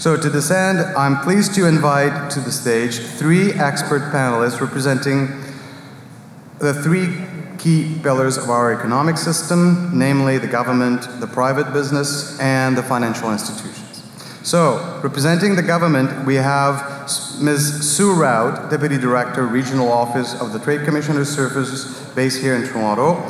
So to this end, I'm pleased to invite to the stage 3 expert panelists representing the 3 key pillars of our economic system, namely the government, the private business, and the financial institutions. So, representing the government, we have Ms. Sue Rout, Deputy Director, Regional Office of the Trade Commissioner's Service, based here in Toronto.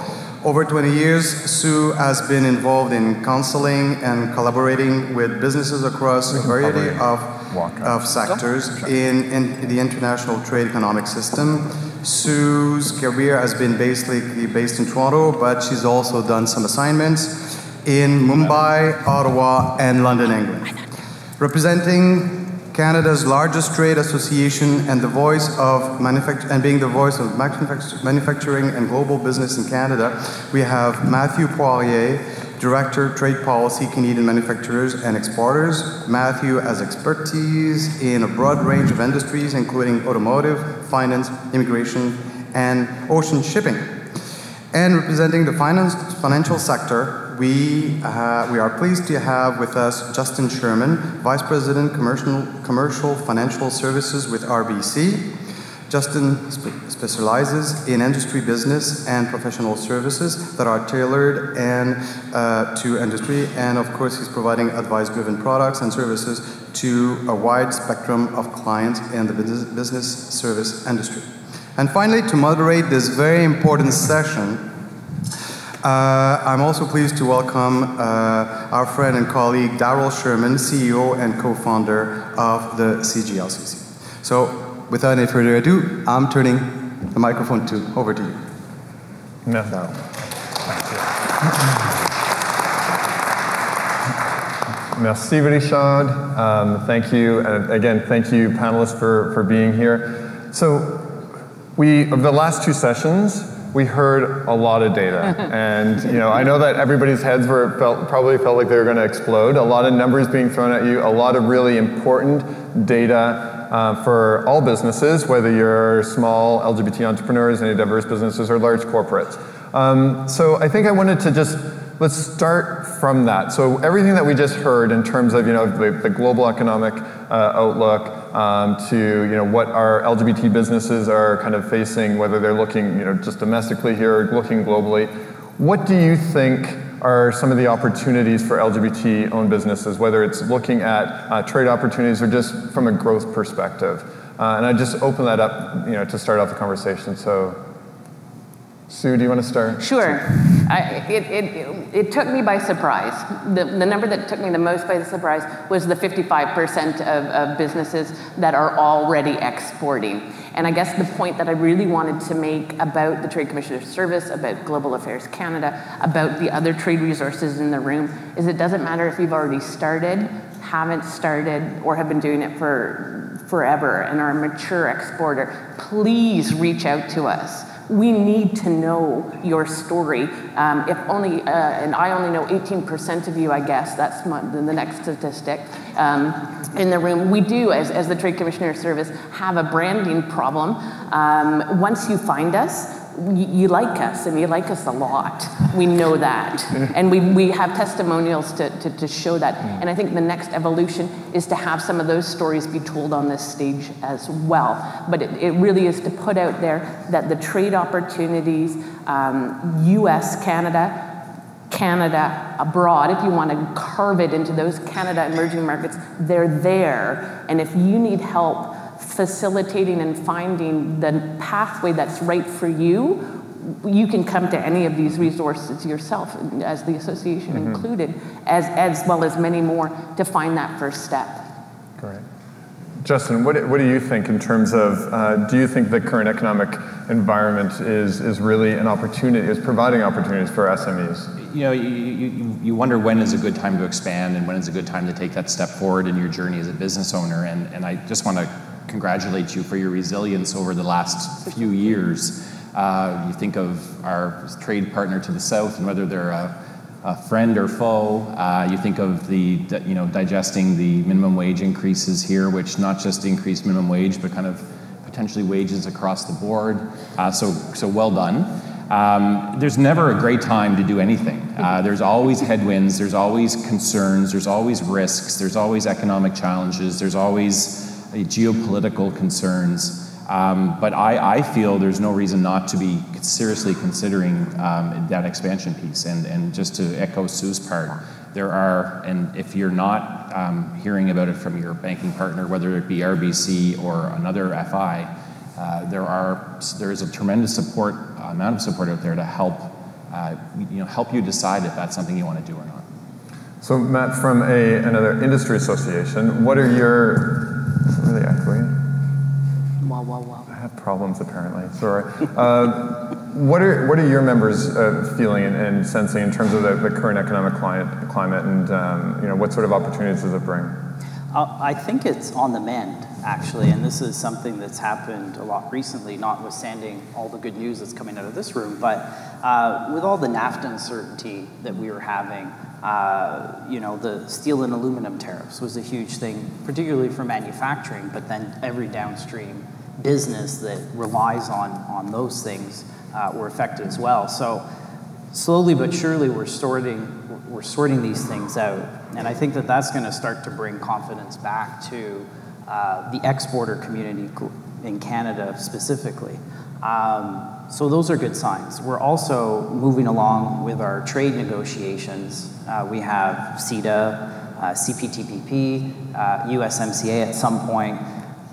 Over 20 years, Sue has been involved in counseling and collaborating with businesses across a variety of sectors in the international trade economic system. Sue's career has been basically based in Toronto, but she's also done some assignments in Mumbai, Ottawa, and London, England. Representing Canada's largest trade association and the voice of being the voice of manufacturing and global business in Canada, we have Matthew Poirier, Director, Trade Policy, Canadian Manufacturers and Exporters. Matthew has expertise in a broad range of industries, including automotive, finance, immigration, and ocean shipping. And representing the financial sector, we are pleased to have with us Justin Sherman, Vice President, Commercial Financial Services with RBC. Justin specializes in industry business and professional services that are tailored to industry, and of course he's providing advice-driven products and services to a wide spectrum of clients in the business service industry. And finally, to moderate this very important session, I'm also pleased to welcome our friend and colleague Daryl Sherman, CEO and co-founder of the CGLCC. So, without any further ado, I'm turning the microphone over to you. No. Daryl. Merci, Richard. Thank you, and again, thank you, panelists, for being here. So, over the last 2 sessions, we heard a lot of data, and I know that everybody's heads probably felt like they were going to explode. A lot of numbers being thrown at you, a lot of really important data for all businesses, whether you're small LGBT entrepreneurs, any diverse businesses, or large corporates. So I think I wanted to let's start from that. So everything that we just heard in terms of the global economic outlook, to what our LGBT businesses are kind of facing, whether they're looking just domestically here or looking globally. What do you think are some of the opportunities for LGBT-owned businesses, whether it's looking at trade opportunities or just from a growth perspective? And I just open that up to start off the conversation. So, Sue, do you want to start? Sure. It took me by surprise. The number that took me the most by surprise was the 55% of businesses that are already exporting. And I guess the point that I really wanted to make about the Trade Commissioner's Service, about Global Affairs Canada, about the other trade resources in the room, is it doesn't matter if you've already started, haven't started, or have been doing it for forever and are a mature exporter, please reach out to us. We need to know your story. If only, and I only know 18% of you, I guess, that's the next statistic, in the room. We do, as the Trade Commissioner's Service, have a branding problem. Once you find us, you like us, and you like us a lot. We know that. And we have testimonials to show that. And I think the next evolution is to have some of those stories be told on this stage as well. But it really is to put out there that the trade opportunities, US, Canada, abroad, if you want to carve it into those Canada emerging markets, they're there. And if you need help facilitating and finding the pathway that's right for you, you can come to any of these resources yourself, as the association included, as well as many more, to find that first step. Great. Justin, what do you think in terms of, do you think the current economic environment is really an opportunity, is providing opportunities for SMEs? You wonder when is a good time to expand and when is a good time to take that step forward in your journey as a business owner. And I just want to congratulate you for your resilience over the last few years. You think of our trade partner to the south and whether they're a friend or foe. You think of digesting the minimum wage increases here, which not just increased minimum wage, but kind of potentially wages across the board. So well done. There's never a great time to do anything. There's always headwinds, there's always concerns, there's always risks, there's always economic challenges, there's always geopolitical concerns. But I feel there's no reason not to be seriously considering that expansion piece. And just to echo Sue's part, there are, and if you're not hearing about it from your banking partner, whether it be RBC or another FI, there is a tremendous amount of support out there to help help you decide if that's something you want to do or not. So Matt, from another industry association, what are your, really echoing? Wow. I have problems apparently, sorry. What are your members feeling and sensing in terms of the current economic climate and what sort of opportunities does it bring? I think it's on the mend, actually, and this is something that's happened a lot recently, notwithstanding all the good news that's coming out of this room, but with all the NAFTA uncertainty that we were having, the steel and aluminum tariffs was a huge thing, particularly for manufacturing, but then every downstream business that relies on those things were affected as well. So slowly but surely we're sorting these things out. And I think that that's going to start to bring confidence back to the exporter community in Canada specifically. So those are good signs. We're also moving along with our trade negotiations. We have CETA, CPTPP, USMCA at some point.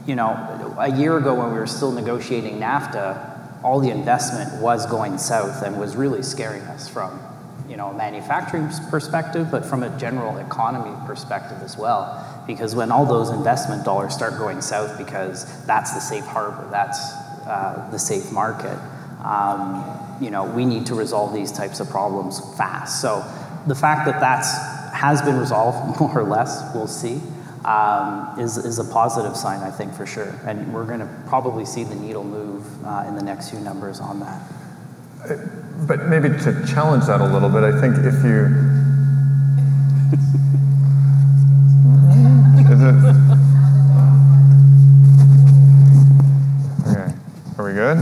A year ago when we were still negotiating NAFTA, all the investment was going south and was really scaring us from a manufacturing perspective, but from a general economy perspective as well. Because when all those investment dollars start going south, because that's the safe harbor, that's the safe market, we need to resolve these types of problems fast. So the fact that has been resolved, more or less, we'll see, is a positive sign, I think, for sure. And we're going to probably see the needle move in the next few numbers on that. But maybe to challenge that a little bit, I think if you... Okay. Are we good?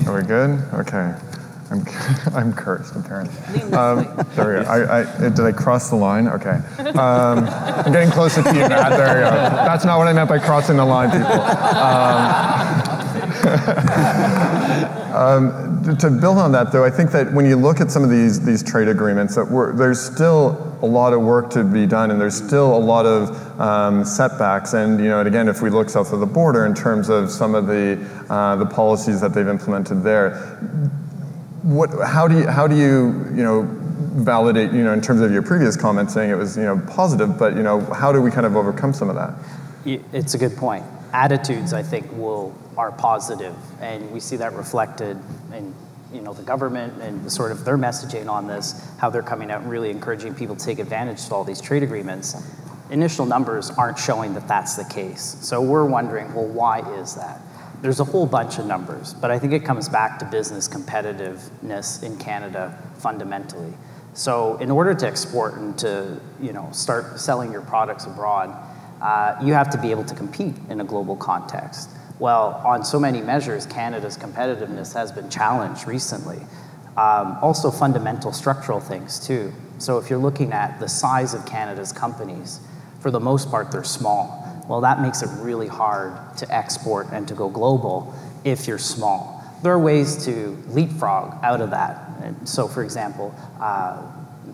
Are we good? Okay. I'm cursed, apparently. There we go. Did I cross the line? Okay. I'm getting closer to you, Matt. There we go. That's not what I meant by crossing the line, people. To build on that, though, I think that when you look at some of these trade agreements, there's still a lot of work to be done, and there's still a lot of setbacks. And and again, if we look south of the border in terms of some of the policies that they've implemented there, how do you validate in terms of your previous comment saying it was positive, but how do we kind of overcome some of that? It's a good point. Attitudes, I think, are positive, and we see that reflected in the government and sort of their messaging on this, how they're coming out and really encouraging people to take advantage of all these trade agreements. Initial numbers aren't showing that that's the case. So we're wondering, well, why is that? There's a whole bunch of numbers, but I think it comes back to business competitiveness in Canada fundamentally. So in order to export and to start selling your products abroad, you have to be able to compete in a global context. Well, on so many measures, Canada's competitiveness has been challenged recently. Also fundamental structural things too. So if you're looking at the size of Canada's companies, for the most part, they're small. Well, that makes it really hard to export and to go global if you're small. There are ways to leapfrog out of that. And so, for example,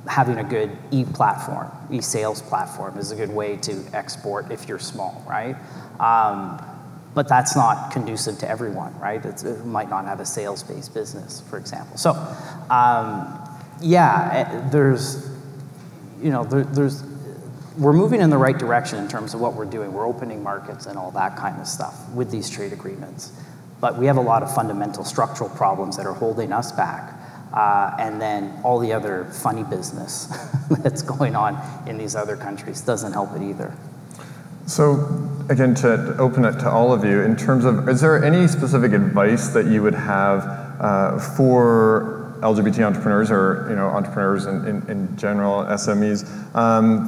having a good e-platform, e-sales platform is a good way to export if you're small, right? But that's not conducive to everyone, right? It might not have a sales-based business, for example. So, we're moving in the right direction in terms of what we're doing. We're opening markets and all that kind of stuff with these trade agreements. But we have a lot of fundamental structural problems that are holding us back. And then all the other funny business that's going on in these other countries doesn't help it either. So, again, to open it to all of you, in terms of, is there any specific advice that you would have for LGBT entrepreneurs or entrepreneurs in general, SMEs,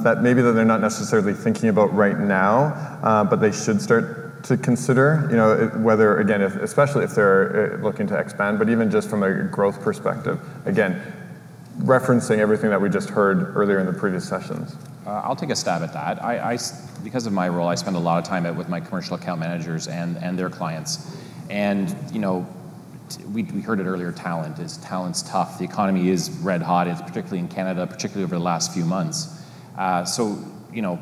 that maybe that they're not necessarily thinking about right now, but they should start to consider, whether, again, especially if they're looking to expand, but even just from a growth perspective. Again, referencing everything that we just heard earlier in the previous sessions? I'll take a stab at that. Because of my role, I spend a lot of time with my commercial account managers and their clients. And, you know, we heard it earlier, talent's tough. The economy is red hot, it's particularly in Canada, particularly over the last few months. So, you know,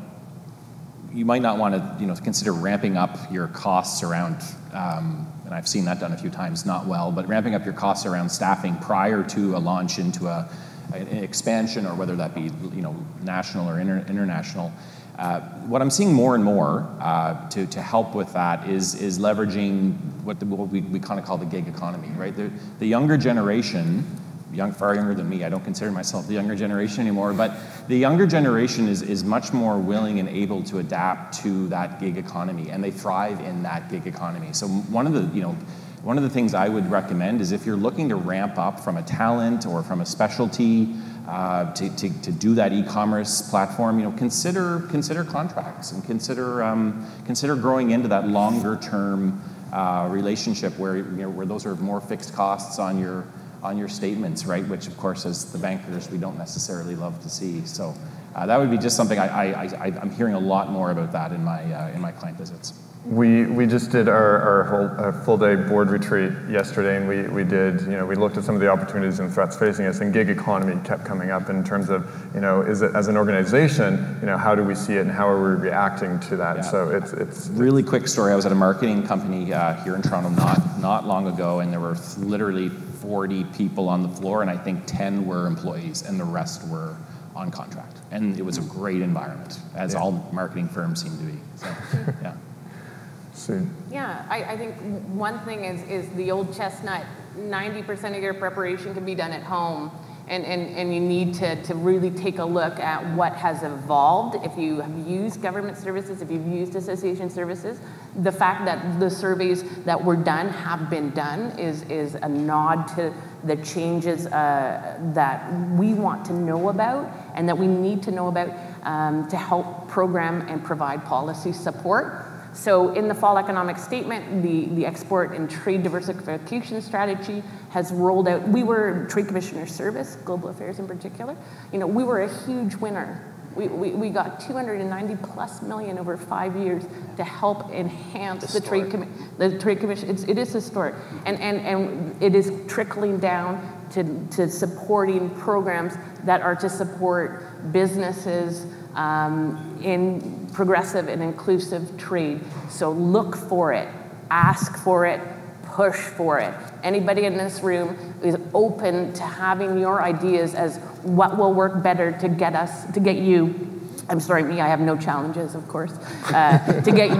you might not want to, you know, consider ramping up your costs around, and I've seen that done a few times, not well, but ramping up your costs around staffing prior to a launch into an expansion, or whether that be, you know, national or international. What I'm seeing more and more to help with that is leveraging what we kind of call the gig economy, right? The younger generation, far younger than me, I don't consider myself the younger generation anymore, but the younger generation is much more willing and able to adapt to that gig economy, and they thrive in that gig economy. So one of the things I would recommend is, if you're looking to ramp up from a talent or from a specialty to do that e-commerce platform, you know, consider contracts, and consider growing into that longer term relationship where, you know, where those are more fixed costs on your statements, right? Which, of course, as the bankers, we don't necessarily love to see. So that would be just something I'm hearing a lot more about that in my client visits. We just did our whole full day board retreat yesterday, and we looked at some of the opportunities and threats facing us, and gig economy kept coming up in terms of, you know, is it, as an organization, you know, how do we see it and how are we reacting to that? Yeah. So it's really quick story. I was at a marketing company here in Toronto not long ago, and there were literally 40 people on the floor, and I think 10 were employees, and the rest were on contract. And it was a great environment, as all marketing firms seem to be. So, yeah. Yeah, I think one thing is the old chestnut. 90% of your preparation can be done at home, and you need to really take a look at what has evolved. If you have used government services, if you've used association services, the fact that the surveys that were done have been done is a nod to the changes that we want to know about and that we need to know about to help program and provide policy support. So in the fall economic statement, the export and trade diversification strategy has rolled out. We were Trade Commissioner Service, Global Affairs in particular. You know, we were a huge winner. We got $290+ million over 5 years to help enhance the Trade Commission. It is historic, and it is trickling down to supporting programs that are to support businesses in progressive and inclusive trade. So look for it, ask for it, push for it. Anybody in this room is open to having your ideas as what will work better to get you. I'm sorry, me, I have no challenges, of course, to get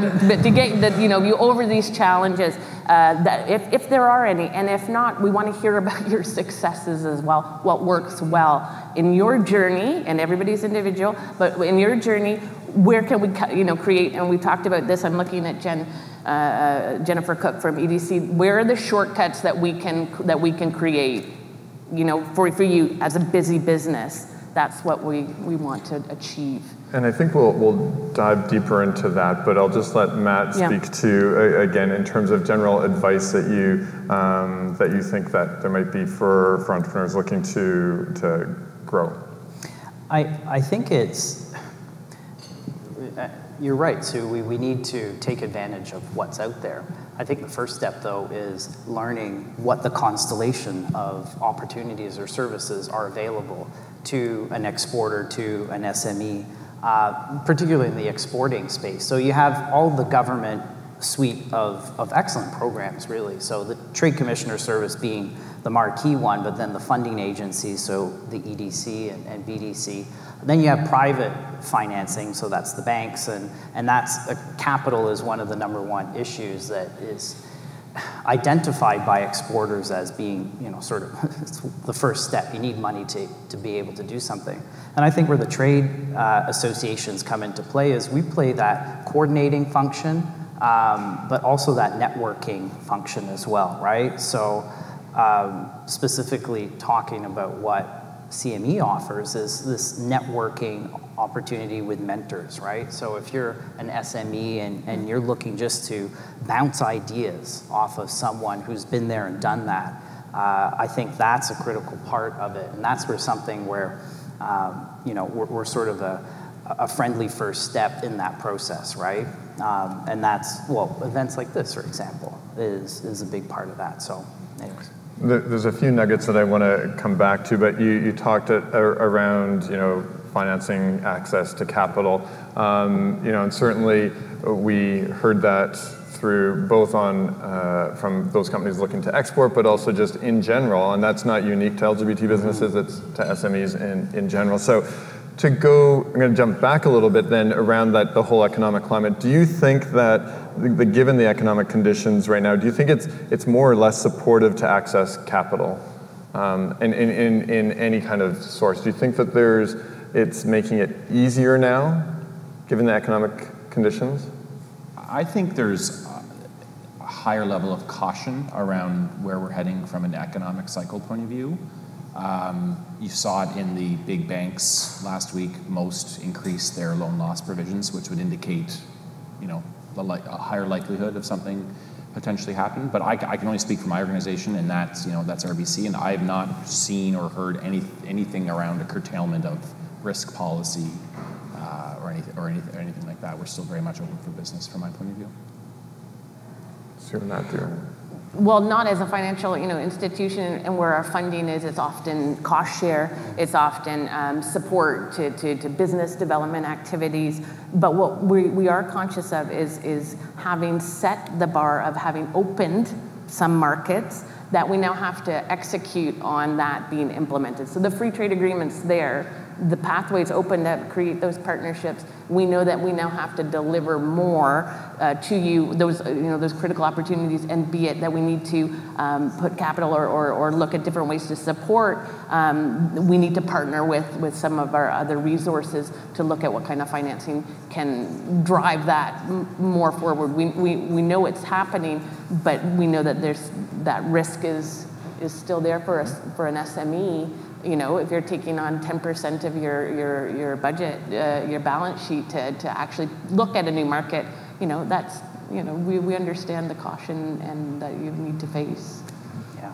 you over these challenges, that if there are any, and if not, we want to hear about your successes as well, what works well in your journey, and everybody's individual, but in your journey, where can we create, and we talked about this, I'm looking at Jennifer Cook from EDC, where are the shortcuts that we can create, you know, for you as a busy business? That's what we want to achieve. And I think we'll dive deeper into that, but I'll just let Matt speak to, again, in terms of general advice that you think that there might be for entrepreneurs looking to grow. I think you're right, Sue. We need to take advantage of what's out there. I think the first step, though, is learning what the constellation of opportunities or services are available to an exporter, to an SME, particularly in the exporting space. So you have all the government suite of excellent programs, really. So the Trade Commissioner Service being the marquee one, but then the funding agencies, so the EDC and BDC. Then you have private financing, so that's the banks, and that's capital is one of the number one issues that is identified by exporters as being, you know, sort of the first step. You need money to be able to do something. And I think where the trade associations come into play is we play that coordinating function, but also that networking function as well, right? So specifically talking about what CME offers is this networking opportunity with mentors, right? So if you're an SME and you're looking just to bounce ideas off of someone who's been there and done that, I think that's a critical part of it, and that's where something where, we're sort of a friendly first step in that process, right? And that's, events like this, for example, is a big part of that, so anyways. There's a few nuggets that I want to come back to, but you talked around, financing access to capital, and certainly we heard that through both on from those companies looking to export, but also just in general, and that's not unique to LGBT businesses, it's to SMEs in general. So I'm going to jump back a little bit then around the whole economic climate. Do you think that, given the economic conditions right now, do you think it's more or less supportive to access capital in any kind of source? Do you think that it's making it easier now, given the economic conditions? I think there's a higher level of caution around where we're heading from an economic cycle point of view. You saw it in the big banks last week. Most increased their loan loss provisions, which would indicate, a higher likelihood of something potentially happening. But I can only speak for my organization, and that's RBC, and I have not seen or heard anything around a curtailment of risk policy or anything like that. We're still very much open for business from my point of view. Well, not as a financial, institution, and where our funding is, it's often cost share, it's often support to business development activities. But what we are conscious of is having set the bar of having opened some markets, that we now have to execute on that being implemented. So the free trade agreement's there, the pathway's open to create those partnerships. We know that we now have to deliver more to you, those critical opportunities, and be it that we need to put capital or look at different ways to support. We need to partner with some of our other resources to look at what kind of financing can drive that more forward. We know it's happening, but we know that that risk is still there for an SME. If you're taking on 10% of your budget, your balance sheet to actually look at a new market, that's, we understand the caution and that you need to face. Yeah,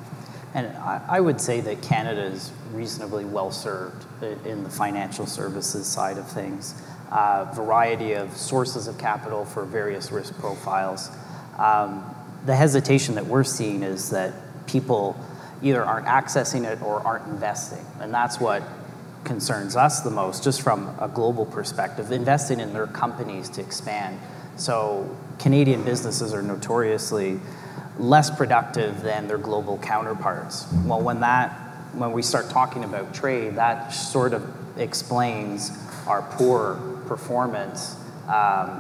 and I would say that Canada is reasonably well served in the financial services side of things. Variety of sources of capital for various risk profiles. The hesitation that we're seeing is that people either aren't accessing it or aren't investing. And that's what concerns us the most, just from a global perspective, investing in their companies to expand. So Canadian businesses are notoriously less productive than their global counterparts. Well, when we start talking about trade, that sort of explains our poor performance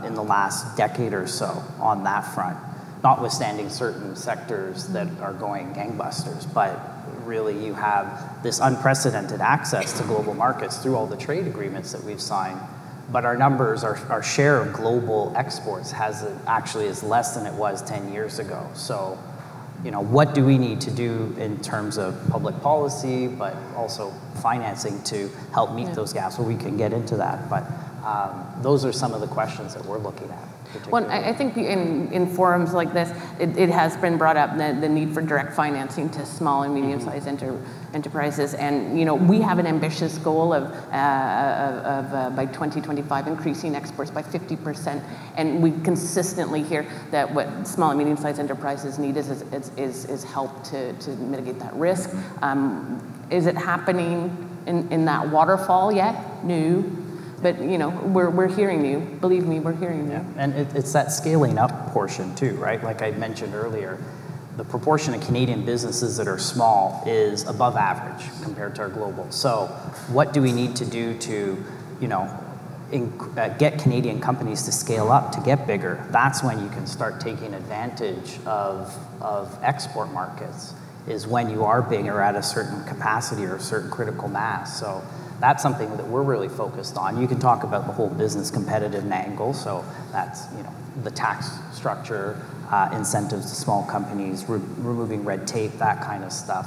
in the last decade or so on that front. Notwithstanding certain sectors that are going gangbusters, but really you have this unprecedented access to global markets through all the trade agreements that we've signed. But our numbers, our share of global exports actually is less than it was 10 years ago. So, what do we need to do in terms of public policy, but also financing to help meet those gaps? Well, we can get into that, but those are some of the questions that we're looking at. Well, I think in forums like this, it has been brought up the need for direct financing to small and medium-sized enterprises, and we have an ambitious goal of by 2025 increasing exports by 50%, and we consistently hear that what small and medium-sized enterprises need is help to mitigate that risk. Is it happening in that waterfall yet? No. But we're hearing you. Believe me, we're hearing you. Yeah. And it's that scaling up portion too, right? Like I mentioned earlier, the proportion of Canadian businesses that are small is above average compared to our global. So, what do we need to do to, get Canadian companies to scale up, to get bigger? That's when you can start taking advantage of export markets. Is when you are bigger at a certain capacity or a certain critical mass. So. That's something that we're really focused on. You can talk about the whole business competitive angle, so that's the tax structure, incentives to small companies, removing red tape, that kind of stuff.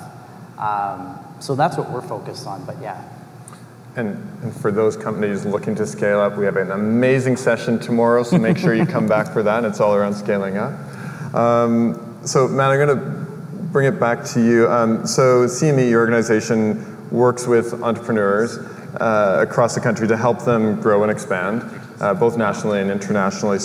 So that's what we're focused on, but yeah. And for those companies looking to scale up, we have an amazing session tomorrow, so make sure you come back for that. It's all around scaling up. So Matt, I'm going to bring it back to you. So CME Organization works with entrepreneurs across the country to help them grow and expand, both nationally and internationally.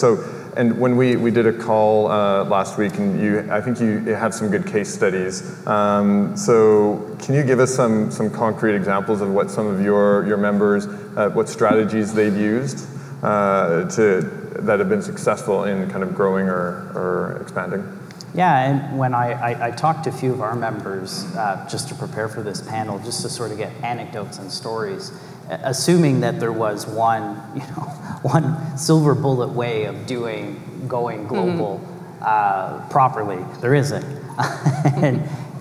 And when we did a call last week, and I think you had some good case studies. So can you give us some concrete examples of what some of your members, what strategies they've used that have been successful in kind of growing or expanding? Yeah, and when I talked to a few of our members just to prepare for this panel, just to sort of get anecdotes and stories, assuming that there was one silver bullet way of going global properly, there isn't.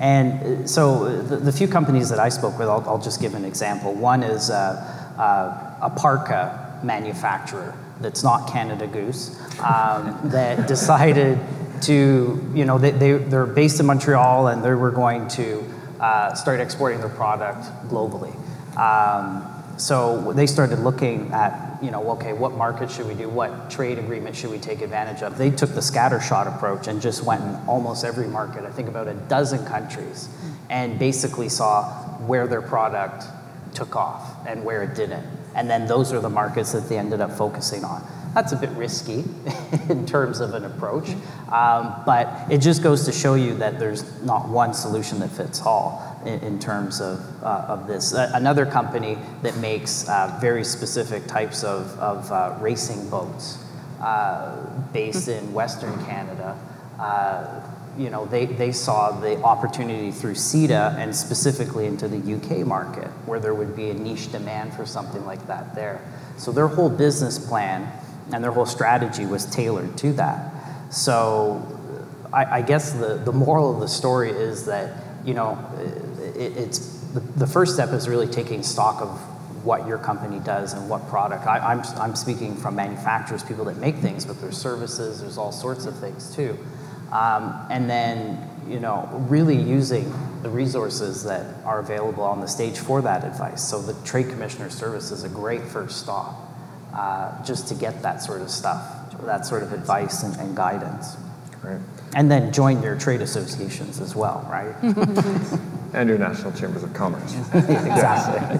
and so the few companies that I spoke with, I'll just give an example. One is a parka manufacturer that's not Canada Goose that decided to, they're based in Montreal, and they were going to start exporting their product globally. So they started looking at, okay, what market should we do? What trade agreement should we take advantage of? They took the scattershot approach and just went in almost every market, I think about a dozen countries, and basically saw where their product took off and where it didn't. And then those are the markets that they ended up focusing on. That's a bit risky in terms of an approach, but it just goes to show you that there's not one solution that fits all in terms of this. Another company that makes very specific types of racing boats based in Western Canada, they saw the opportunity through CETA and specifically into the UK market, where there would be a niche demand for something like that there. So their whole business plan and their whole strategy was tailored to that. So I guess the moral of the story is that, it's the first step is really taking stock of what your company does and what product. I'm speaking from manufacturers, people that make things, but there's services, there's all sorts of things too. And then, really using the resources that are available on the stage for that advice. So the Trade Commissioner Service is a great first stop, just to get that sort of stuff, that sort of advice and guidance. Great. And then join your trade associations as well, right? And your national chambers of commerce. Exactly.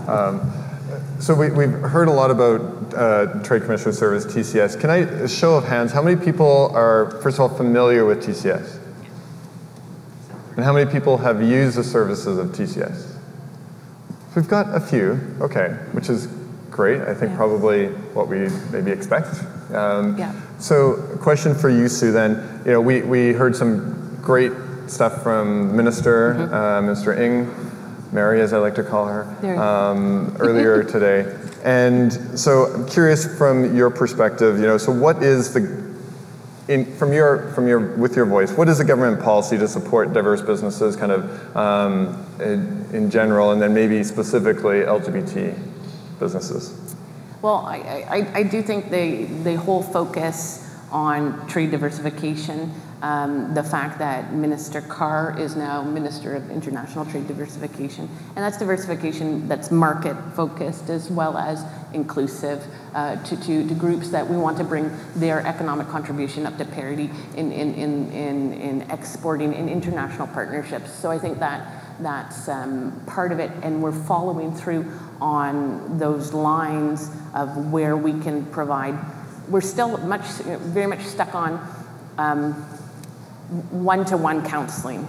So we've heard a lot about Trade Commissioner Service, TCS. Can a show of hands, how many people are, first of all, familiar with TCS? And how many people have used the services of TCS? We've got a few, okay, which is great. I think probably what we maybe expect. So a question for you, Sue, then. We heard some great stuff from Minister, Minister Ng, Mary, as I like to call her, earlier today. And so I'm curious from your perspective, so what is with your voice, what is the government policy to support diverse businesses kind of in general, and then maybe specifically LGBT businesses? Well, I do think the whole focus on trade diversification, the fact that Minister Carr is now Minister of International Trade Diversification, and that's diversification that's market-focused as well as inclusive to groups that we want to bring their economic contribution up to parity in exporting in international partnerships. So I think that's part of it, and we're following through on those lines of where we can provide. We're still very much stuck on one-to-one counseling.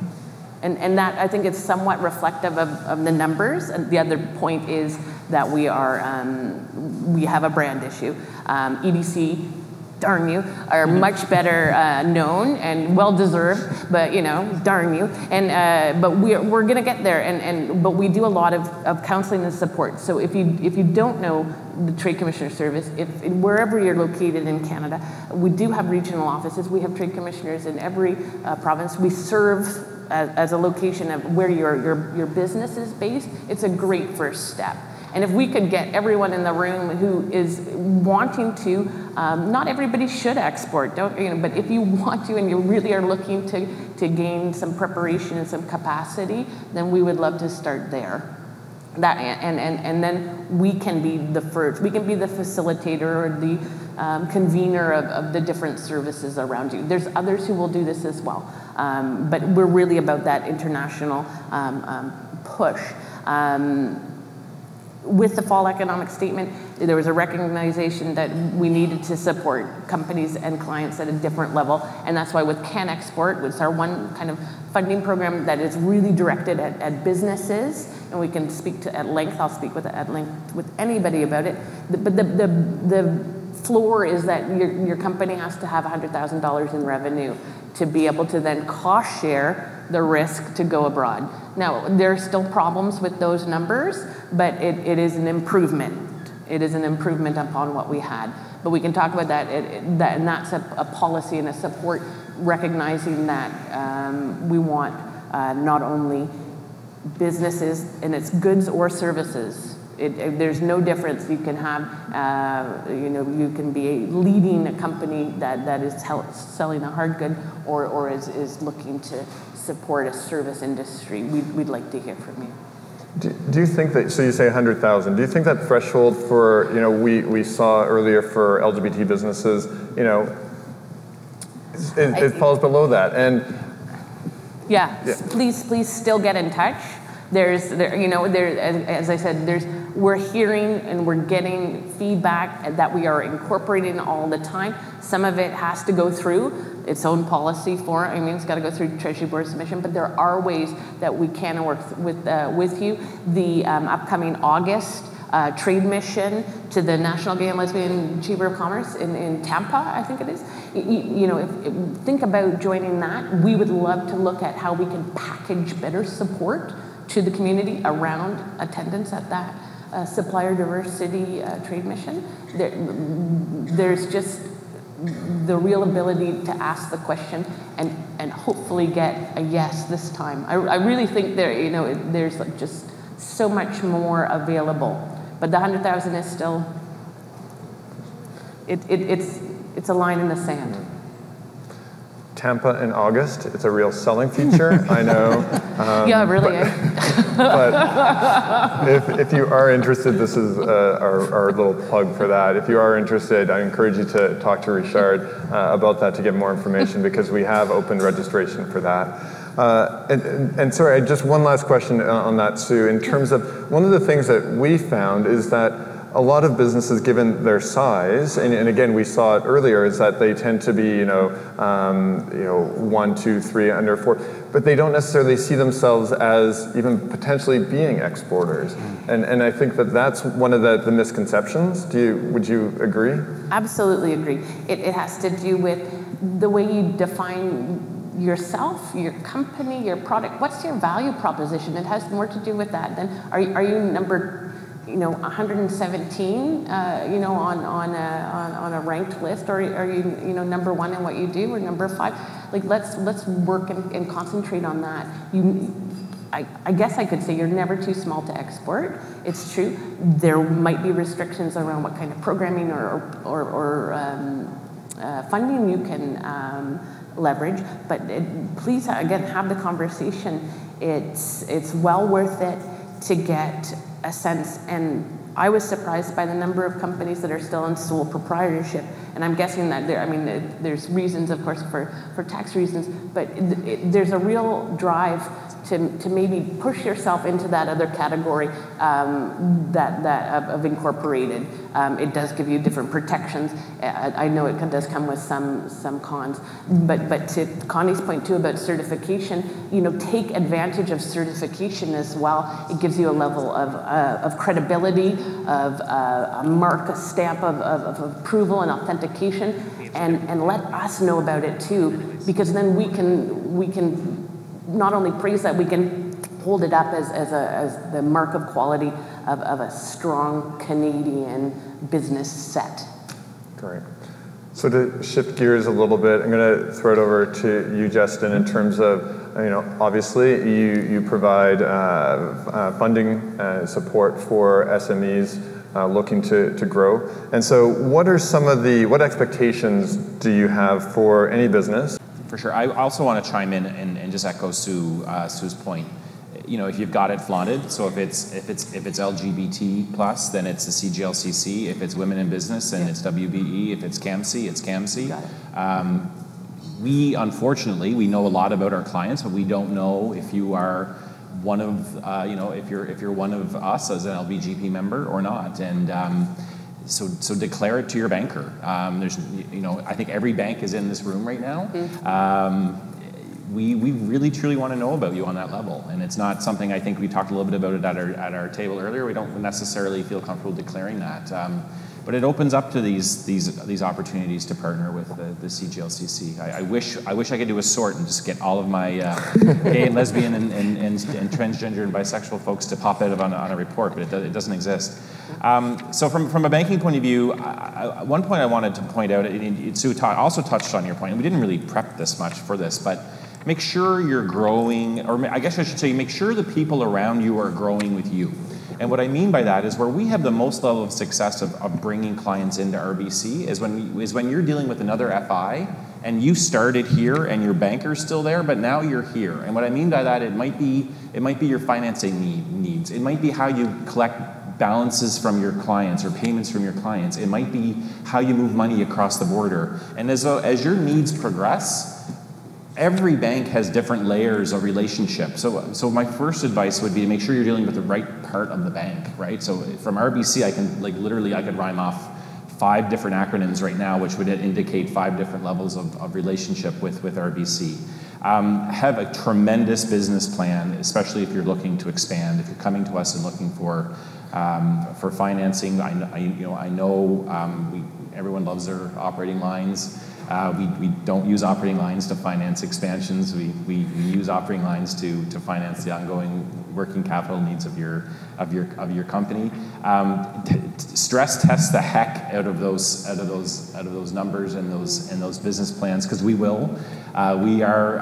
And that, I think, is somewhat reflective of the numbers. And the other point is that we have a brand issue. EDC, darn you, are much better known and well-deserved, but, darn you. And but we're going to get there. But we do a lot of counseling and support. So if you don't know the Trade Commissioner Service, wherever you're located in Canada, we do have regional offices. We have trade commissioners in every province. We serve as a location of where your business is based. It's a great first step. And if we could get everyone in the room who is wanting to, not everybody should export, but if you want to and you really are looking to gain some preparation and some capacity, then we would love to start there. And then we can be the first, we can be the facilitator or the convener of the different services around you. There's others who will do this as well, but we're really about that international push. With the fall economic statement, there was a recognition that we needed to support companies and clients at a different level, and that's why with Can Export, it's our one kind of funding program that is really directed at businesses, and we can speak to at length. I'll speak at length with anybody about it. But the floor is that your company has to have $100,000 in revenue to be able to then cost share the risk to go abroad. Now, there are still problems with those numbers, but it is an improvement. It is an improvement upon what we had. But we can talk about that, and that's a policy and a support, recognizing that we want not only businesses, and it's goods or services. There's no difference. You can have, you can be leading a company that is selling a hard good or is looking to support a service industry. We'd like to hear from you. Do you think that, so you say 100,000, do you think that threshold for, we saw earlier for LGBT businesses, it falls below that? And yeah. Please still get in touch. As I said, we're hearing and we're getting feedback that we are incorporating all the time. Some of it has to go through its own policy it's got to go through Treasury Board submission, but there are ways that we can work with you. The upcoming August trade mission to the National Gay and Lesbian Chamber of Commerce in Tampa, I think it is. Think about joining that. We would love to look at how we can package better support to the community around attendance at that Supplier Diversity trade mission. There's just the real ability to ask the question and hopefully get a yes this time. I really think there's just so much more available, but the 100,000 is still it's a line in the sand. Tampa in August, it's a real selling feature, I know. Yeah, really. But if you are interested, this is our little plug for that. If you are interested, I encourage you to talk to Richard about that to get more information, because we have opened registration for that. And sorry, just one last question on that, Sue. In terms of, one of the things that we found is that a lot of businesses, given their size, and again, we saw it earlier, is that they tend to be, 1, 2, 3, under 4, but they don't necessarily see themselves as even potentially being exporters. And I think that that's one of the misconceptions. Would you agree? Absolutely agree. It has to do with the way you define yourself, your company, your product. What's your value proposition? It has more to do with that. Then are you number 117, on a ranked list, or are you, number 1 in what you do, or number 5? Like, let's work and concentrate on that. I guess I could say you're never too small to export. It's true. There might be restrictions around what kind of programming or funding you can leverage, but please, again, have the conversation. It's well worth it to get a sense, and I was surprised by the number of companies that are still in sole proprietorship, and I'm guessing that there's reasons, of course, for tax reasons, but there's a real drive to maybe push yourself into that other category of incorporated. It does give you different protections. I know it does come with some cons, but to Connie's point too about certification, take advantage of certification as well. It gives you a level of credibility, of a mark, a stamp of approval and authentication, and let us know about it too, because then we can not only praise that, we can hold it up as the mark of quality of a strong Canadian business set. Great. So to shift gears a little bit, I'm going to throw it over to you, Justin, in terms of, obviously you provide funding support for SMEs looking to grow. And so what expectations do you have for any business? For sure. I also want to chime in and just echo Sue's point. if you've got it flaunted, so if it's LGBT plus, then it's the CGLCC. If it's women in business, then it's WBE. If it's CAMC, it's CAMC. Got it. We unfortunately know a lot about our clients, but we don't know if you are one of if you're one of us as an LBGP member or not. And so declare it to your banker. There's I think every bank is in this room right now. We really truly want to know about you on that level, and it's not something, I think we talked a little bit about it at our table earlier. We don't necessarily feel comfortable declaring that, but it opens up to these opportunities to partner with the CGLCC. I wish I could do a sort and just get all of my gay and lesbian and transgender and bisexual folks to pop out on a report, but it doesn't exist. So from a banking point of view, one point I wanted to point out, Sue also touched on your point, and we didn't really prep this much for this, but make sure you're growing, or I guess I should say, make sure the people around you are growing with you. And what I mean by that is where we have the most level of success of bringing clients into RBC is when you're dealing with another FI and you started here and your banker's still there, but now you're here. And what I mean by that, it might be your financing needs. It might be how you collect balances from your clients or payments from your clients. It might be how you move money across the border. And as your needs progress, every bank has different layers of relationship. So my first advice would be to make sure you're dealing with the right part of the bank, right? So from RBC, I could rhyme off 5 different acronyms right now, which would indicate 5 different levels of relationship with RBC. Have a tremendous business plan, especially if you're looking to expand. If you're coming to us and looking for financing, I know everyone loves their operating lines. We don't use operating lines to finance expansions. We use operating lines to finance the ongoing working capital needs of your company. Stress test the heck out of those numbers and those business plans, because we will. We are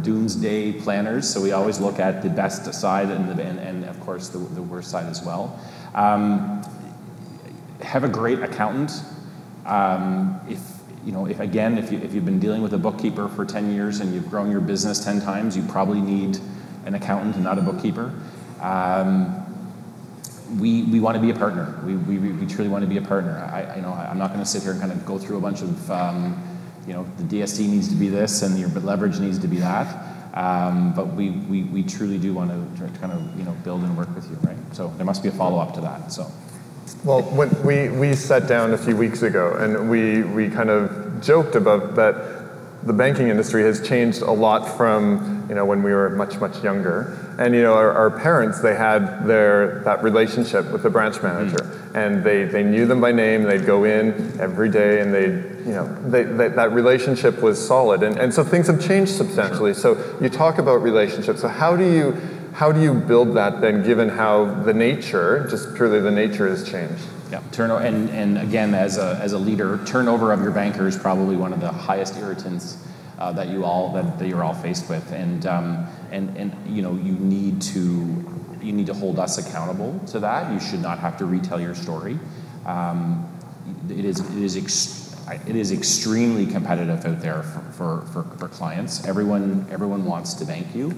doomsday planners, so we always look at the best side and of course the worst side as well. Have a great accountant. If you've been dealing with a bookkeeper for 10 years and you've grown your business 10 times, you probably need an accountant and not a bookkeeper. We want to be a partner. We truly want to be a partner. I'm not going to sit here and kind of go through a bunch of, the DST needs to be this and your leverage needs to be that. But we truly do want to kind of, build and work with you, right? So there must be a follow-up to that, so. Well, when we sat down a few weeks ago and we kind of joked about that the banking industry has changed a lot from when we were much younger, and our parents, they had that relationship with the branch manager, and they knew them by name. They'd go in every day, and that relationship was solid, and so things have changed substantially. So you talk about relationships. So how do you build that then, given how just purely the nature has changed? Yeah, turnover, and again, as a leader, turnover of your banker is probably one of the highest irritants that you're all faced with, and you need to hold us accountable to that. You should not have to retell your story. It is extremely competitive out there for clients. Everyone wants to bank you.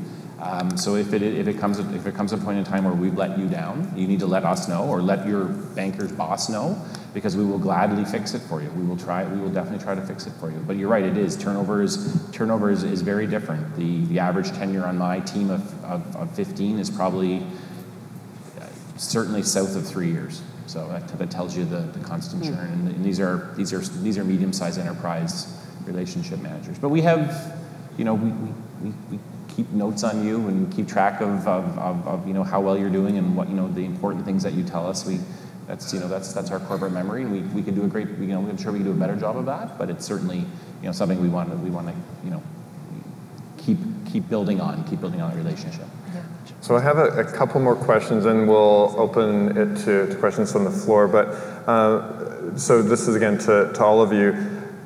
So if it comes a point in time where we've let you down, you need to let us know, or let your banker's boss know, because we will gladly fix it for you. We will definitely try to fix it for you. But you're right, it is. Turnover is very different. The average tenure on my team of 15 is probably certainly south of 3 years. So that tells you the constant churn. And these are medium-sized enterprise relationship managers. But we have, we keep notes on you and keep track of how well you're doing and what the important things that you tell us. That's our corporate memory, and we can do a great. I'm sure we can do a better job of that. But it's certainly something we want to keep building on that relationship. Yeah. So I have a couple more questions, and we'll open it to questions from the floor. But so this is again to all of you.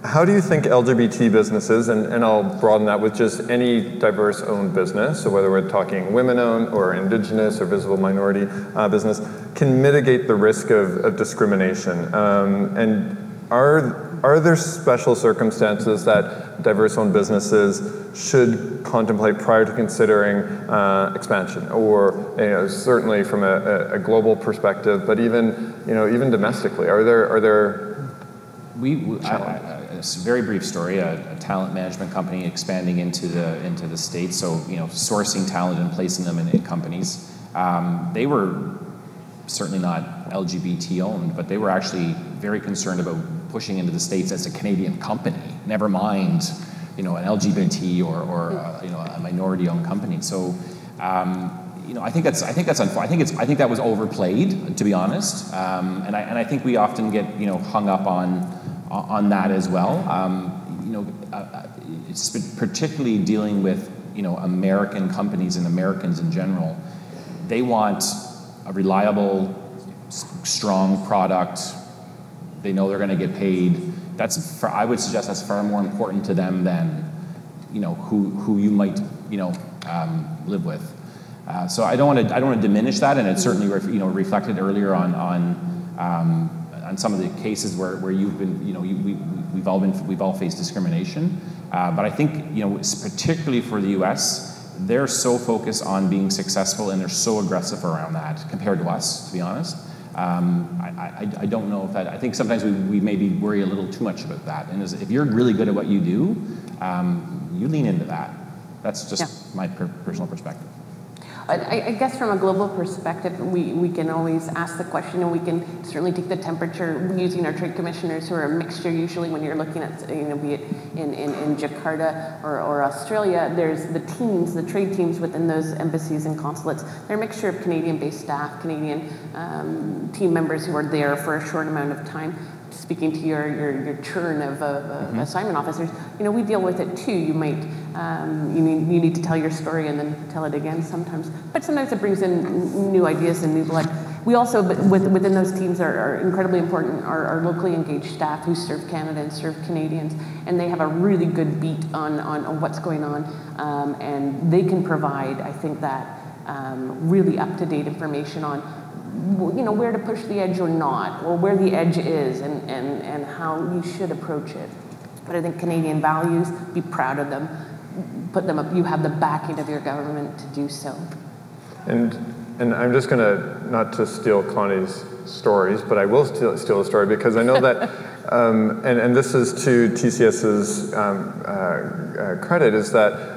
How do you think LGBT businesses, and I'll broaden that with just any diverse-owned business, so whether we're talking women-owned or Indigenous or visible minority business, can mitigate the risk of discrimination? And are there special circumstances that diverse-owned businesses should contemplate prior to considering expansion, or certainly from a global perspective, but even domestically? Are there It's a very brief story. A talent management company expanding into the States, so sourcing talent and placing them in companies. They were certainly not LGBT owned, but they were actually very concerned about pushing into the States as a Canadian company. Never mind, an LGBT or a minority-owned company. So, I think that's unfortunate. I think that was overplayed, to be honest. And I think we often get hung up on that as well. It's particularly dealing with American companies and Americans in general. They want a reliable, strong product. They know they're going to get paid. I would suggest that's far more important to them than who you might live with. So I don't want to diminish that, and it's certainly reflected earlier on some of the cases where you've been we've all faced discrimination. But I think particularly for the U.S. they're so focused on being successful and they're so aggressive around that compared to us, to be honest. I don't know if that, I think sometimes we maybe worry a little too much about that. And if you're really good at what you do, you lean into that. That's just my personal perspective. I guess from a global perspective, we can always ask the question, and we can certainly take the temperature using our trade commissioners, who are a mixture usually when you're looking at, be it in Jakarta or Australia. There's the teams, the trade teams within those embassies and consulates. They're a mixture of Canadian-based staff, Canadian team members who are there for a short amount of time. Speaking to your churn of assignment officers, we deal with it too. You might you need to tell your story and then tell it again sometimes, but sometimes it brings in new ideas and new blood. We also, within those teams, are incredibly important. Our locally engaged staff who serve Canada and serve Canadians, and they have a really good beat on what's going on, and they can provide, I think, that really up-to-date information on where to push the edge or not, or where the edge is, and how you should approach it. But I think Canadian values, be proud of them, put them up. You have the backing of your government to do so. And I'm just going to, not to steal Connie's stories, but I will steal a story, because I know that, and this is to TCS's credit, is that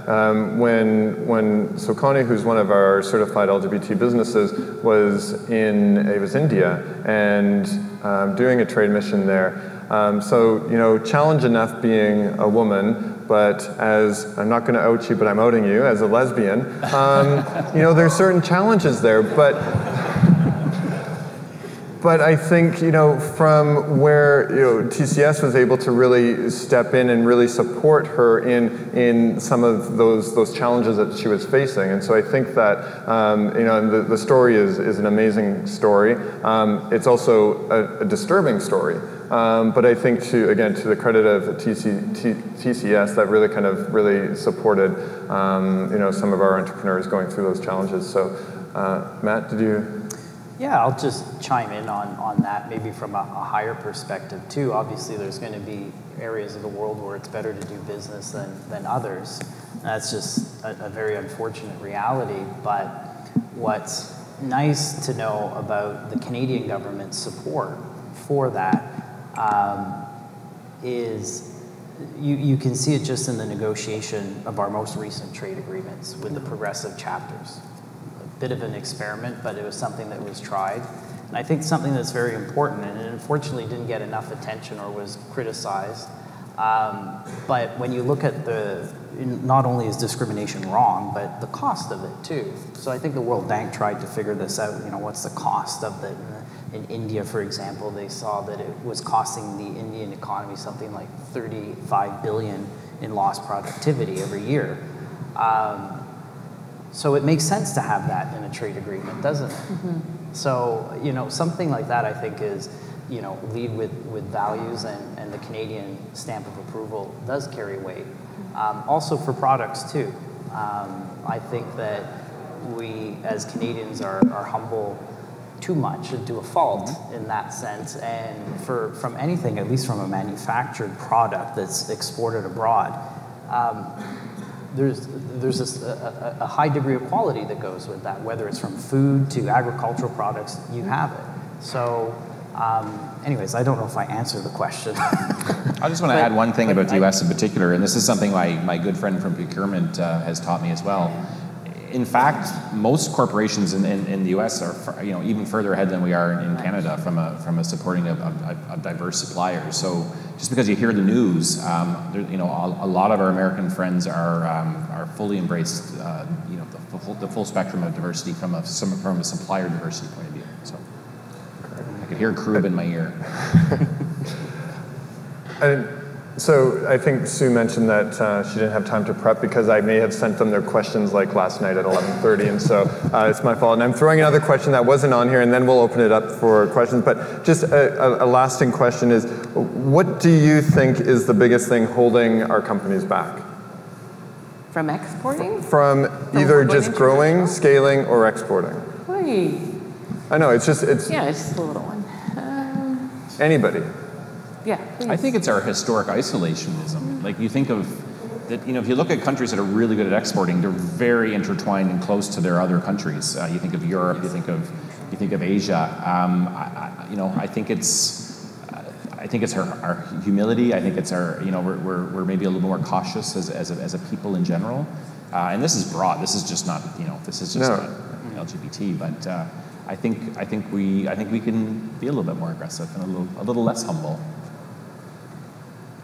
so Connie, who's one of our certified LGBT businesses, was in India and doing a trade mission there. So challenge enough being a woman, but as, I'm not going to out you, but I'm outing you, as a lesbian, there's certain challenges there, but I think, from where, TCS was able to really step in and really support her in some of those challenges that she was facing. And so I think that, the story is an amazing story. It's also a disturbing story. But I think to the credit of TCS, that really supported, some of our entrepreneurs going through those challenges. So, Matt, did you? Yeah, I'll just chime in on that, maybe from a higher perspective too. Obviously, there's going to be areas of the world where it's better to do business than others. That's just a very unfortunate reality. But what's nice to know about the Canadian government's support for that is you can see it just in the negotiation of our most recent trade agreements with the progressive chapters. Bit of an experiment, but it was something that was tried. And I think something that's very important, and it unfortunately didn't get enough attention or was criticized. But when you look at not only is discrimination wrong, but the cost of it too. So I think the World Bank tried to figure this out, what's the cost of it? In India, for example, they saw that it was costing the Indian economy something like $35 billion in lost productivity every year. So it makes sense to have that in a trade agreement, doesn't it? Mm-hmm. So, something like that I think is, lead with values, and the Canadian stamp of approval does carry weight. Also for products too. I think that we as Canadians are humble too much and to a fault in that sense, and from anything, at least from a manufactured product that's exported abroad, there's a high degree of quality that goes with that, whether it's from food to agricultural products, you have it. So, anyways, I don't know if I answered the question. I just want to add one thing about the U.S. in particular, and this is something my good friend from procurement has taught me as well. In fact, most corporations in the U.S. are even further ahead than we are in Canada from a supporting of diverse suppliers. So just because you hear the news, a lot of our American friends are fully embraced the full spectrum of diversity from a supplier diversity point of view. So I could hear Krub in my ear. So I think Sue mentioned that she didn't have time to prep because I may have sent them their questions like last night at 11:30, and so it's my fault. And I'm throwing another question that wasn't on here, and then we'll open it up for questions. But just a lasting question is, what do you think is the biggest thing holding our companies back? From exporting? From either just growing, scaling, or exporting. Oy. I know, it's just a little one. Anybody. Yeah, please. I think it's our historic isolationism. Like you think of that, if you look at countries that are really good at exporting, they're very intertwined and close to their other countries. You think of Europe, you think of Asia. I think it's our humility. I think it's our we're maybe a little more cautious as a people in general. And this is broad. This is just not not LGBT, but I think we can be a little bit more aggressive and a little less humble.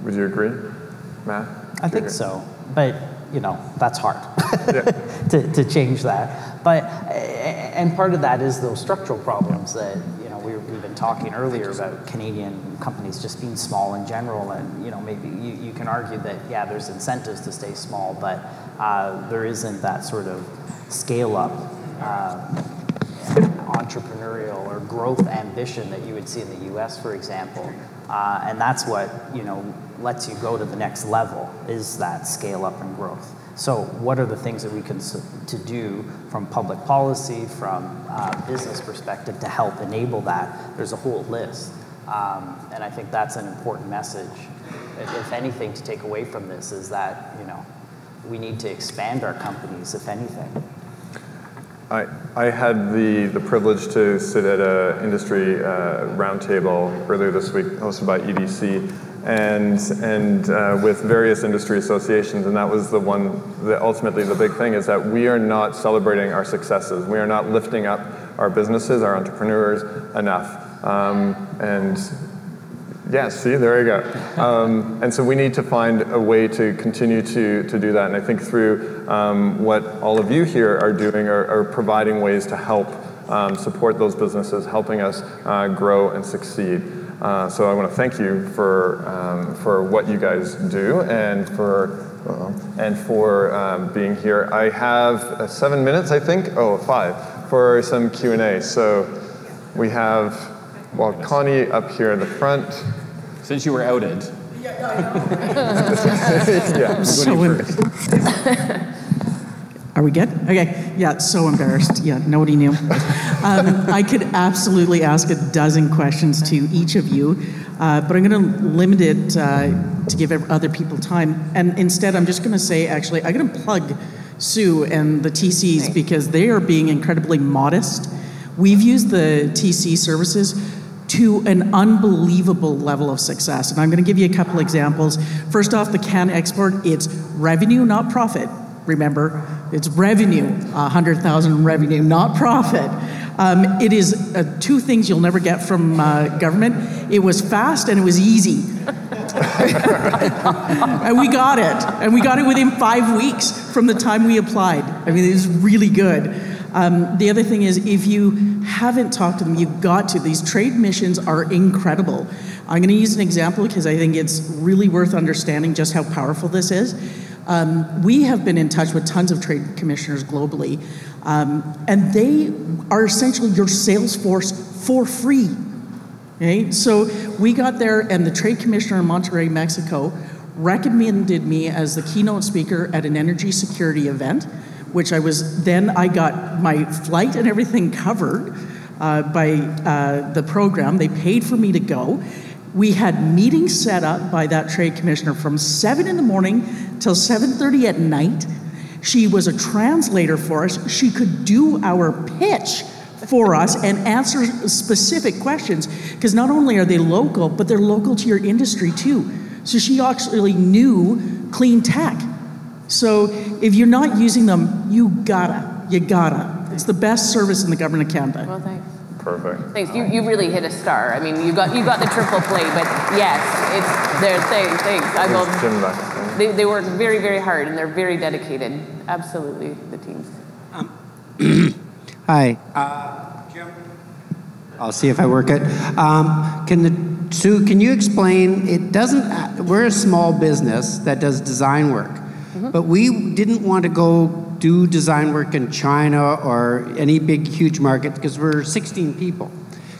Would you agree, Matt? I think so, but that's hard to change that. But and part of that is those structural problems that we've been talking earlier about Canadian companies just being small in general, and maybe you can argue that there's incentives to stay small, but there isn't that sort of scale up entrepreneurial or growth ambition that you would see in the U.S., for example, and that's what lets you go to the next level, is that scale up and growth. So what are the things that we can to do from public policy, from business perspective to help enable that? There's a whole list, and I think that's an important message. If anything to take away from this is that we need to expand our companies, if anything. I had the privilege to sit at an industry roundtable earlier this week, hosted by EDC, and with various industry associations, and that was ultimately the big thing, is that we are not celebrating our successes. We are not lifting up our businesses, our entrepreneurs enough. See, there you go. And so we need to find a way to continue to do that. And I think through what all of you here are doing are providing ways to help support those businesses, helping us grow and succeed. So I want to thank you for what you guys do and for being here. I have 7 minutes, I think. 5 for some Q&A. So we have. Well, Connie up here in the front. Since you were outed. Yeah. So are we good? Okay. Yeah, so embarrassed. Yeah, nobody knew. I could absolutely ask a dozen questions to each of you, but I'm going to limit it to give other people time. And instead, I'm just going to say, actually, I'm going to plug Sue and the TCs because they are being incredibly modest. We've used the TC services to an unbelievable level of success. And I'm going to give you a couple examples. First off, the can export, it's revenue, not profit. Remember, it's revenue, 100,000 revenue, not profit. It is two things you'll never get from government. It was fast and it was easy. And we got it. And we got it within 5 weeks from the time we applied. I mean, it was really good. The other thing is, if you haven't talked to them, you've got to. These trade missions are incredible. I'm going to use an example because I think it's really worth understanding just how powerful this is. We have been in touch with tons of trade commissioners globally, and they are essentially your sales force for free. Okay? So we got there, and the trade commissioner in Monterrey, Mexico, recommended me as the keynote speaker at an energy security event, which I got my flight and everything covered by the program. They paid for me to go. We had meetings set up by that trade commissioner from 7 in the morning till 7:30 at night. She was a translator for us. She could do our pitch for us and answer specific questions, because not only are they local, but they're local to your industry too. So she actually knew clean tech. So if you're not using them, you gotta. It's the best service in the government of Canada. Well, thanks. Perfect. Thanks. You really hit a star. I mean, you got the triple play, but yes, it's their thing. Thanks. I will. They work very, very hard, and they're very dedicated. Absolutely, the teams. Hi, Jim. I'll see if I work it. Sue, can you explain? It doesn't. We're a small business that does design work, but we didn't want to go do design work in China or any big, huge market because we're 16 people.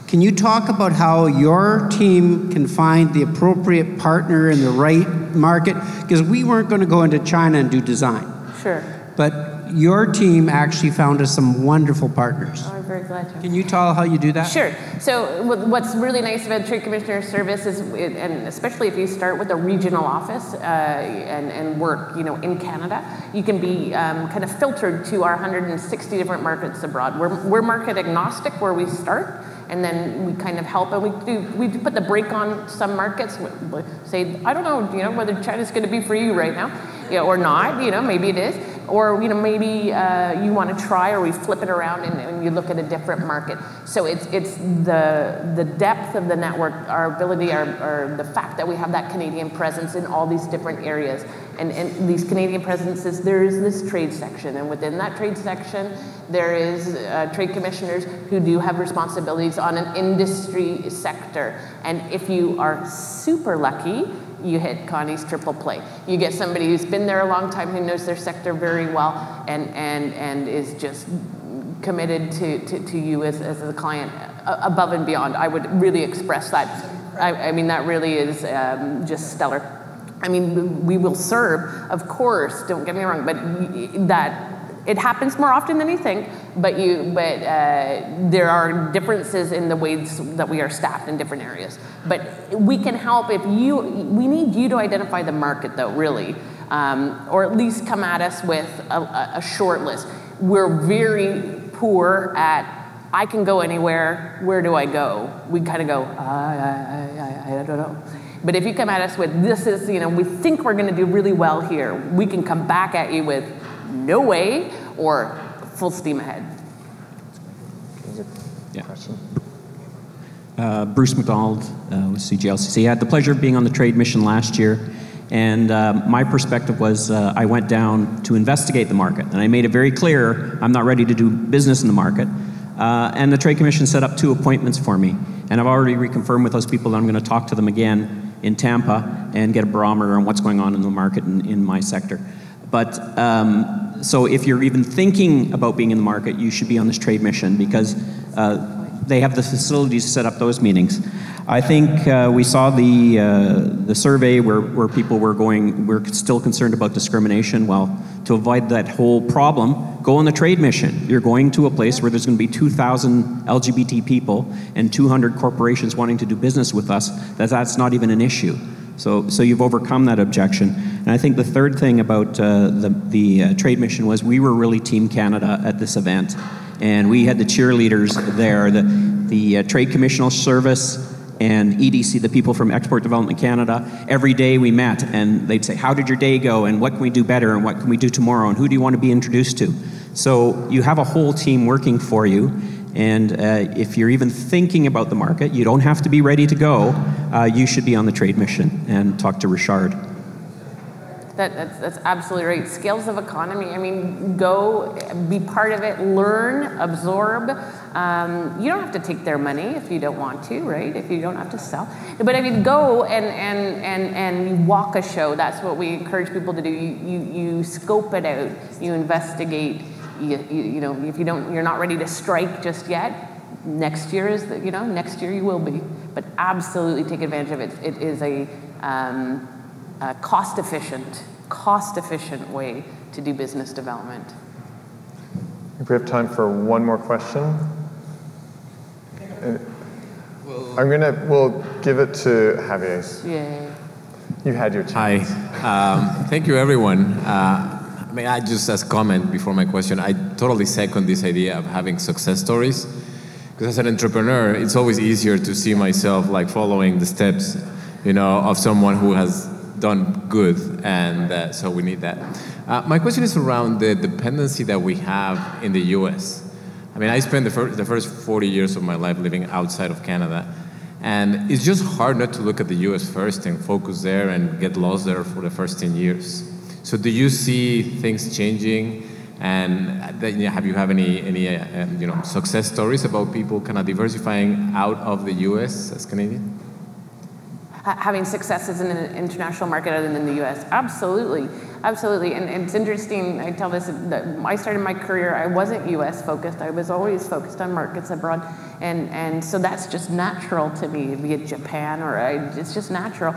Can you talk about how your team can find the appropriate partner in the right market? Because we weren't going to go into China and do design. Sure. But your team actually found us some wonderful partners. Oh, I'm very glad to. Can you tell how you do that? Sure. So what's really nice about Trade Commissioner Service is, and especially if you start with a regional office and work, in Canada, you can be kind of filtered to our 160 different markets abroad. We're market agnostic where we start, and then we kind of help, and we put the brake on some markets. Say, I don't know, whether China's going to be for you right now, or not. Maybe it is. Or maybe you want to try, or we flip it around and you look at a different market. So it's the depth of the network, our ability, or the fact that we have that Canadian presence in all these different areas. And these Canadian presences, there is this trade section, and within that trade section, there is trade commissioners who do have responsibilities on an industry sector. And if you are super lucky, you hit Connie's triple play. You get somebody who's been there a long time, who knows their sector very well, and is just committed to you as a client above and beyond. I would really express that. I mean, that really is just stellar. I mean, we will serve, of course, don't get me wrong, but that it happens more often than you think, but there are differences in the ways that we are staffed in different areas. But we can help we need you to identify the market though, really, or at least come at us with a short list. We're very poor at, I can go anywhere, where do I go? We kind of go, I don't know. But if you come at us with, this is, we think we're going to do really well here, we can come back at you with, no way, or full steam ahead. Yeah. Bruce McDonald with CGLCC. I had the pleasure of being on the trade mission last year, and my perspective was I went down to investigate the market, and I made it very clear I'm not ready to do business in the market. And the Trade Commission set up 2 appointments for me, and I've already reconfirmed with those people that I'm going to talk to them again in Tampa and get a barometer on what's going on in the market in my sector. But so if you're even thinking about being in the market, you should be on this trade mission, because they have the facilities to set up those meetings. I think we saw the survey where people were still concerned about discrimination. Well, to avoid that whole problem, go on the trade mission. You're going to a place where there's going to be 2,000 LGBT people and 200 corporations wanting to do business with us. That's not even an issue. So you've overcome that objection. And I think the third thing about the trade mission was we were really Team Canada at this event. And we had the cheerleaders there, the Trade Commissioner Service and EDC, the people from Export Development Canada. Every day we met, and they'd say, how did your day go, and what can we do better, and what can we do tomorrow, and who do you want to be introduced to? So you have a whole team working for you, and if you're even thinking about the market, you don't have to be ready to go. You should be on the trade mission and talk to Richard. That's absolutely right. Scales of economy. I mean, go, be part of it, learn, absorb. You don't have to take their money if you don't want to, right? If you don't have to sell. But I mean, go and walk a show. That's what we encourage people to do. You scope it out. You investigate. You know, if you're not ready to strike just yet, next year is next year you will be. But absolutely take advantage of it. It is a cost-efficient way to do business development. If we have time for one more question. We'll give it to Javier. Yay. You had your chance. Hi. Thank you, everyone. May I just as comment before my question, I totally second this idea of having success stories. Because as an entrepreneur, it's always easier to see myself like following the steps, of someone who has done good, and so we need that. My question is around the dependency that we have in the U.S. I mean, I spent the first 40 years of my life living outside of Canada, and it's just hard not to look at the U.S. first and focus there and get lost there for the first 10 years. So do you see things changing? And have you any success stories about people kind of diversifying out of the U.S. as Canadian? Having successes in an international market other than the U.S. Absolutely. And it's interesting, I tell this, that I started my career, I wasn't U.S. focused, I was always focused on markets abroad, and so that's just natural to me, be it Japan it's just natural.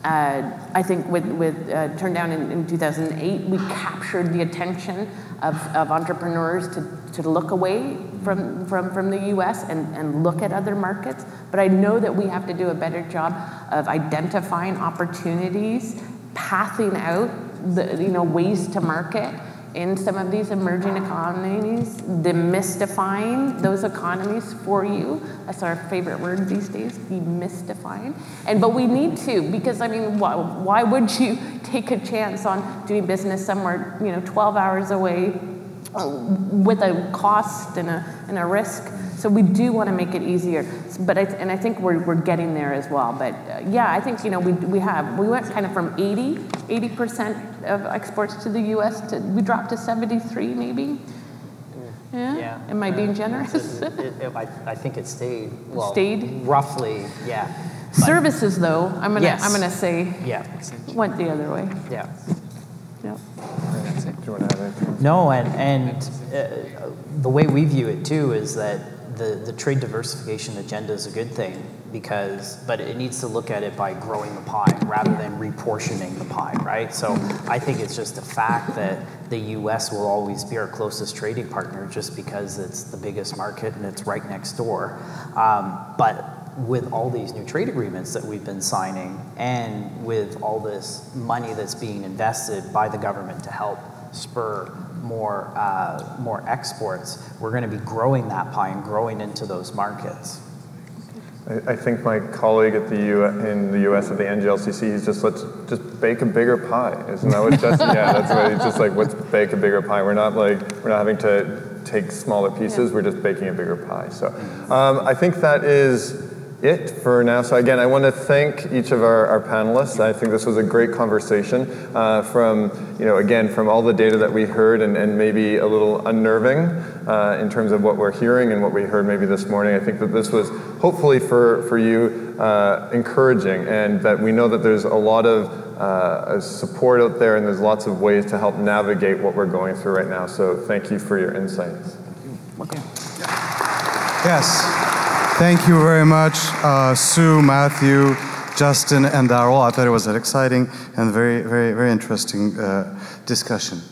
I think with Turndown in 2008, we captured the attention of entrepreneurs to look away from the U.S. and look at other markets. But I know that we have to do a better job of identifying opportunities, pathing out the ways to market in some of these emerging economies, demystifying those economies for you. That's our favorite word these days, demystifying. But we need to, because I mean, why would you take a chance on doing business somewhere 12 hours away with a cost and a risk? So we do want to make it easier, but I think we're getting there as well. But yeah, I think we went kind of from 80% of exports to the U.S. we dropped to 73 maybe. Yeah. Am I being generous? I think it stayed. Well, stayed roughly, yeah. Services though, I'm gonna say went the other way. Yeah. Yep. Do you want to add anything? No, and the way we view it too is that the trade diversification agenda is a good thing but it needs to look at it by growing the pie rather than reportioning the pie, right? So I think it's just a fact that the U.S. will always be our closest trading partner just because it's the biggest market and it's right next door. But with all these new trade agreements that we've been signing and with all this money that's being invested by the government to help spur more exports, we're going to be growing that pie and growing into those markets. I think my colleague in the U.S. at the NGLCC, he's just, let's just bake a bigger pie. Isn't that what Justin? Yeah, that's what he's just like, let's bake a bigger pie. We're not having to take smaller pieces. We're just baking a bigger pie. So I think that is it for now. So again, I want to thank each of our panelists. I think this was a great conversation from all the data that we heard and maybe a little unnerving in terms of what we're hearing and what we heard maybe this morning. I think that this was hopefully for you encouraging, and that we know that there's a lot of support out there and there's lots of ways to help navigate what we're going through right now. So thank you for your insights. Okay. Yes. Thank you very much, Sue, Matthew, Justin, and Darrell. I thought it was an exciting and very, very, very interesting discussion.